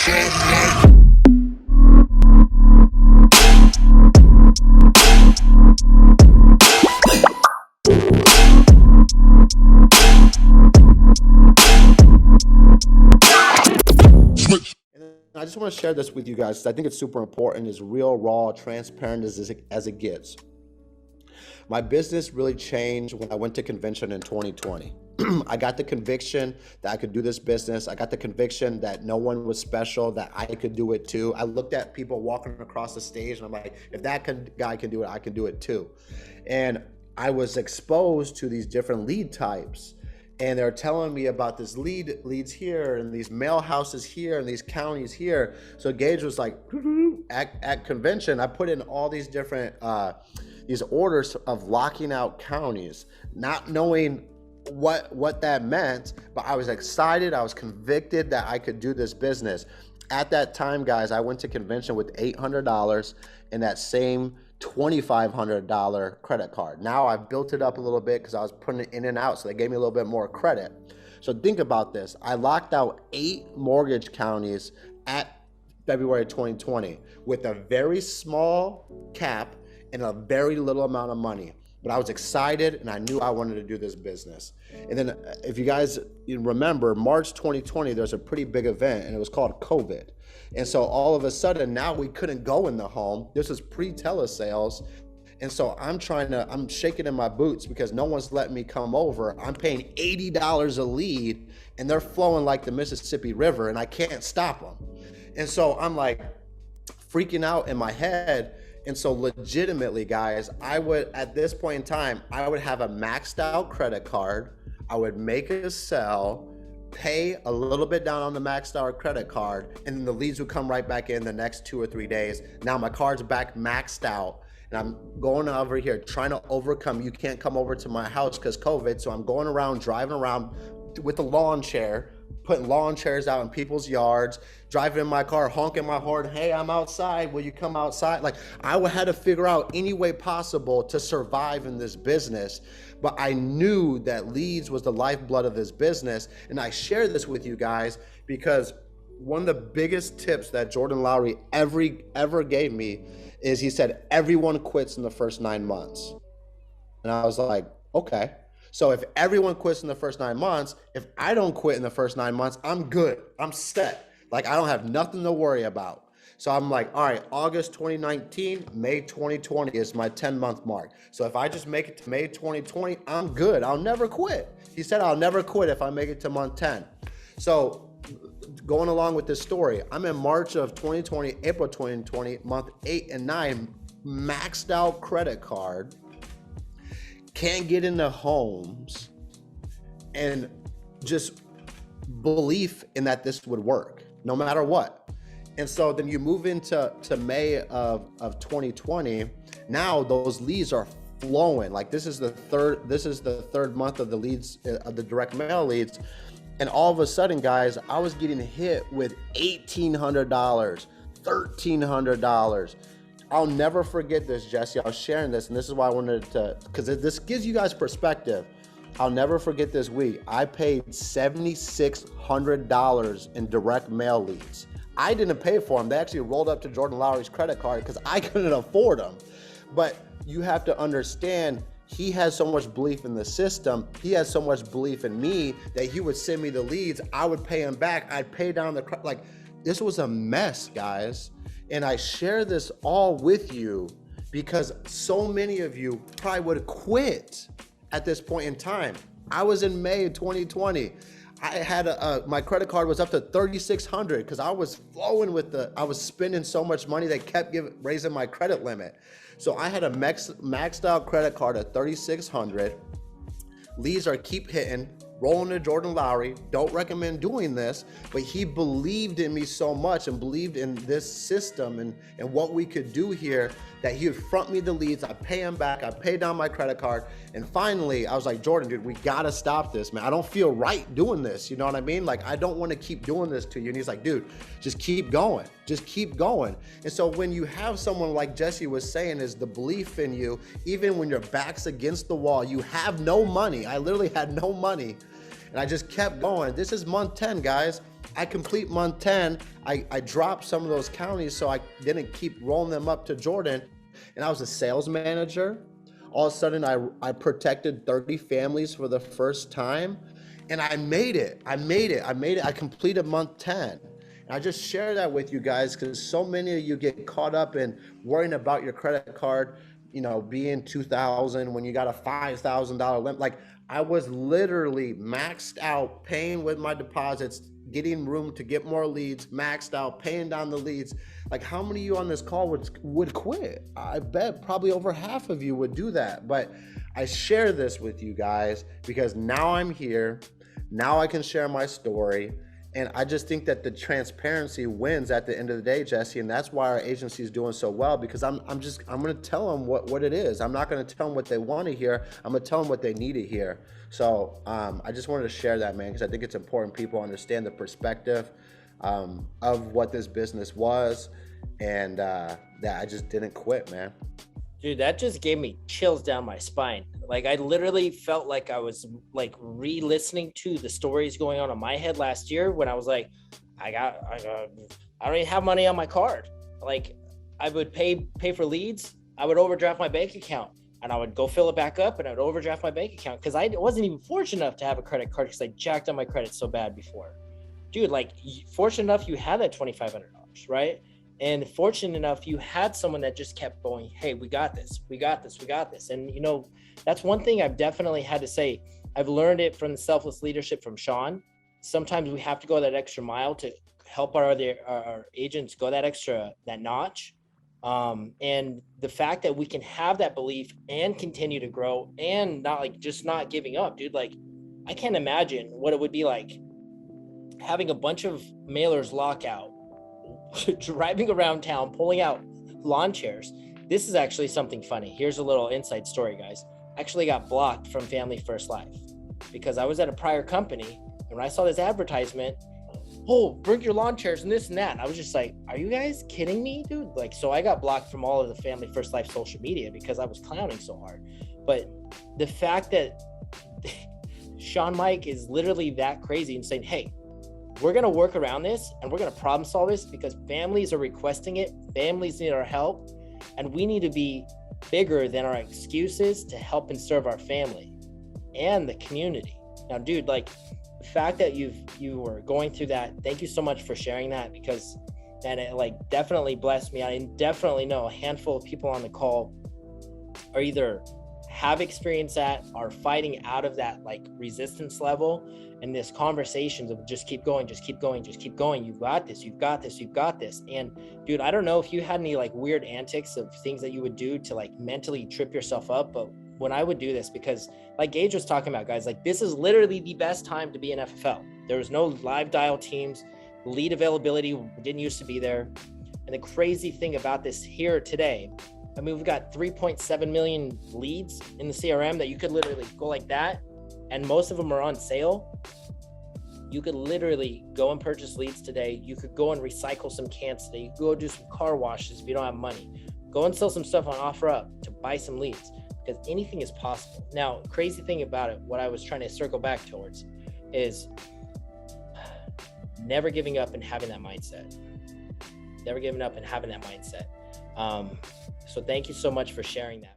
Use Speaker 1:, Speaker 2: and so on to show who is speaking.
Speaker 1: I just want to share this with you guys. I think it's super important. It's real, raw, transparent as it gets. My business really changed when I went to convention in 2020. I got the conviction that I could do this business. I got the conviction that no one was special, that I could do it too. I looked at people walking across the stage and I'm like, if that guy can do it, I can do it too. And I was exposed to these different lead types. And they're telling me about this leads here and these mail houses here and these counties here. So Gage was like, at convention, I put in all these different, these orders of locking out counties, not knowing what that meant, but I was excited. I was convicted that I could do this business. At that time, guys, I went to convention with $800 in that same $2,500 credit card. Now I've built it up a little bit because I was putting it in and out, so they gave me a little bit more credit. So think about this. I locked out 8 mortgage counties at February 2020 with a very small cap and a very little amount of money. But I was excited and I knew I wanted to do this business. And then if you guys remember, March 2020, there's a pretty big event and it was called COVID. And so all of a sudden now we couldn't go in the home. This was pre-telesales. And so I'm shaking in my boots because no one's letting me come over. I'm paying $80 a lead and they're flowing like the Mississippi River and I can't stop them. And so I'm like freaking out in my head. And so legitimately, guys, I would, at this point in time, I would have a maxed out credit card. I would make a sell, pay a little bit down on the maxed out credit card, and then the leads would come right back in the next 2 or 3 days. Now my card's back maxed out, and I'm going over here trying to overcome, you can't come over to my house because COVID, so I'm going around, driving around with a lawn chair, putting lawn chairs out in people's yards, driving in my car, honking my horn, hey, I'm outside, will you come outside? Like, I had to figure out any way possible to survive in this business, but I knew that leads was the lifeblood of this business, and I share this with you guys because one of the biggest tips that Jordan Lowry ever gave me is he said, everyone quits in the first 9 months. And I was like, okay. So if everyone quits in the first 9 months, if I don't quit in the first 9 months, I'm good. I'm set. Like, I don't have nothing to worry about. So I'm like, all right, August 2019, May 2020 is my 10-month mark. So if I just make it to May 2020, I'm good. I'll never quit. He said I'll never quit if I make it to month 10. So going along with this story, I'm in March of 2020, April 2020, month 8 and 9, maxed out credit card, can't get into homes, and just belief in that this would work no matter what. And so then you move into May of 2020. Now those leads are flowing. Like this is the third month of the leads, of the direct mail leads. And all of a sudden, guys, I was getting hit with $1,800, $1,300. I'll never forget this, Jesse. I was sharing this, and this is why I wanted to, because this gives you guys perspective. I'll never forget this week. I paid $7,600 in direct mail leads. I didn't pay for them. They actually rolled up to Jordan Lowry's credit card because I couldn't afford them. But you have to understand, he has so much belief in the system. He has so much belief in me that he would send me the leads. I would pay him back. I'd pay down the, like, this was a mess, guys. And I share this all with you because so many of you probably would quit at this point in time. I was in May 2020. I had my credit card was up to $3,600 because I was flowing with I was spending so much money they kept raising my credit limit. So I had a maxed out credit card at $3,600. Leads are keep hitting, rolling to Jordan Lowry. Don't recommend doing this, but he believed in me so much and believed in this system and what we could do here that he would front me the leads. I pay him back. I pay down my credit card. And finally, I was like, Jordan, dude, we got to stop this, man. I don't feel right doing this. You know what I mean? Like, I don't want to keep doing this to you. And he's like, dude, just keep going. Just keep going. And so when you have someone like Jesse was saying is the belief in you, even when your back's against the wall, you have no money. I literally had no money. And I just kept going. This is month 10, guys. I complete month 10, I dropped some of those counties so I didn't keep rolling them up to Jordan. And I was a sales manager. All of a sudden, I protected 30 families for the first time. And I made it. I completed month 10. And I just share that with you guys because so many of you get caught up in worrying about your credit card, being 2,000 when you got a $5,000 limit. Like, I was literally maxed out, paying with my deposits, getting room to get more leads, maxed out, paying down the leads. Like, how many of you on this call would quit? I bet probably over half of you would do that. But I share this with you guys because now I'm here. Now I can share my story. And I just think that the transparency wins at the end of the day, Jesse. And that's why our agency is doing so well, because I'm going to tell them what it is. I'm not going to tell them what they want to hear. I'm going to tell them what they need to hear. So I just wanted to share that, man, because I think it's important people understand the perspective of what this business was, and that I just didn't quit, man.
Speaker 2: Dude, that just gave me chills down my spine. Like, I literally felt like I was like re-listening to the stories going on in my head last year when I was like, I don't even have money on my card. Like, I would pay for leads. I would overdraft my bank account and I would go fill it back up and I would overdraft my bank account because I wasn't even fortunate enough to have a credit card because I jacked on my credit so bad before. Dude, like, fortunate enough you had that $2,500, right? And fortunate enough, you had someone that just kept going, hey, we got this. And, that's one thing I've definitely had to say. I've learned it from the selfless leadership from Sean. Sometimes we have to go that extra mile to help our agents go that notch. And the fact that we can have that belief and continue to grow and not giving up, dude. Like, I can't imagine what it would be like having a bunch of mailers lock out, driving around town, pulling out lawn chairs. This is actually something funny. Here's a little inside story, guys. I actually got blocked from Family First Life because I was at a prior company and when I saw this advertisement, oh, bring your lawn chairs and this and that. And I was just like, are you guys kidding me, dude? Like, so I got blocked from all of the Family First Life social media because I was clowning so hard. But the fact that Sean Mike is literally that crazy and saying, hey, we're going to work around this and we're going to problem solve this because families are requesting it. Families need our help and we need to be bigger than our excuses to help and serve our family and the community. Now, dude, like, the fact that you were going through that, thank you so much for sharing that because it definitely blessed me. I definitely know a handful of people on the call are either have experienced that, are fighting out of that resistance level, and this conversations of just keep going. You've got this. And dude, I don't know if you had any weird antics of things that you would do to mentally trip yourself up, but when I would do this, because like Gage was talking about, guys, this is literally the best time to be an FFL. There was no live dial teams, lead availability didn't used to be there. And the crazy thing about this here today, I mean, we've got 3.7 million leads in the CRM that you could literally go like that. And most of them are on sale. You could literally go and purchase leads today. You could go and recycle some cans today. You could go do some car washes if you don't have money. Go and sell some stuff on OfferUp to buy some leads because anything is possible. Now, crazy thing about it, what I was trying to circle back towards is never giving up and having that mindset. So thank you so much for sharing that.